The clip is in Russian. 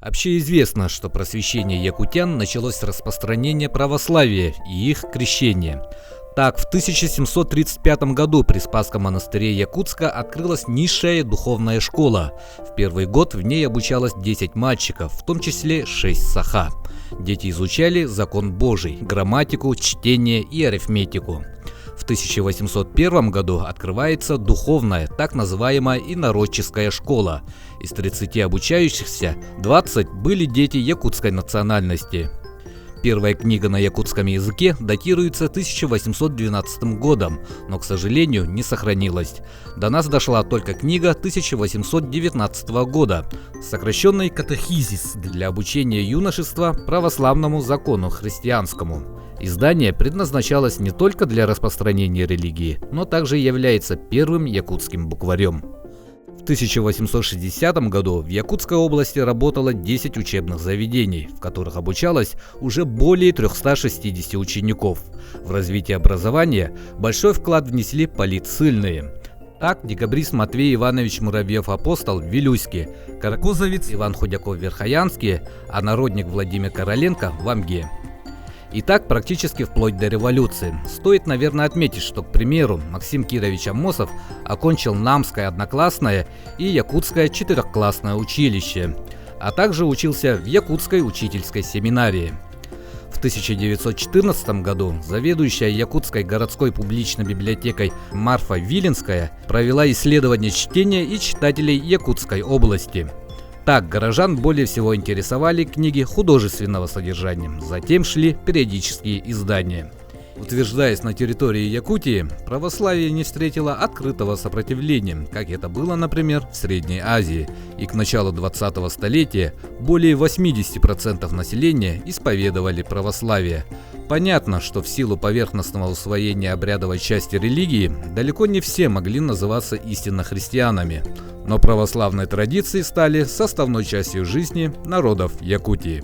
Общеизвестно, что просвещение якутян началось с распространения православия и их крещения. Так, в 1735 году при Спасском монастыре Якутска открылась низшая духовная школа. В первый год в ней обучалось 10 мальчиков, в том числе 6 саха. Дети изучали закон Божий, грамматику, чтение и арифметику. В 1801 году открывается духовная, так называемая инородческая школа. Из 30 обучающихся 20 были дети якутской национальности. Первая книга на якутском языке датируется 1812 годом, но, к сожалению, не сохранилась. До нас дошла только книга 1819 года, сокращенный катехизис для обучения юношества православному закону христианскому. Издание предназначалось не только для распространения религии, но также является первым якутским букварем. В 1860 году в Якутской области работало 10 учебных заведений, в которых обучалось уже более 360 учеников. В развитие образования большой вклад внесли политссыльные. Так, декабрист Матвей Иванович Муравьев-Апостол в Вилюйске, каракозовец Иван Худяков в Верхоянске, а народник Владимир Короленко в Амге. И так практически вплоть до революции. Стоит, наверное, отметить, что, к примеру, Максим Кирович Амосов окончил Намское одноклассное и Якутское четырехклассное училище, а также учился в Якутской учительской семинарии. В 1914 году заведующая Якутской городской публичной библиотекой Марфа Виленская провела исследование чтения и читателей Якутской области. Так, горожан более всего интересовали книги художественного содержания, затем шли периодические издания. Утверждаясь на территории Якутии, православие не встретило открытого сопротивления, как это было, например, в Средней Азии, и к началу 20-го столетия более 80% населения исповедовали православие. Понятно, что в силу поверхностного усвоения обрядовой части религии далеко не все могли называться истинно христианами, но православные традиции стали составной частью жизни народов Якутии.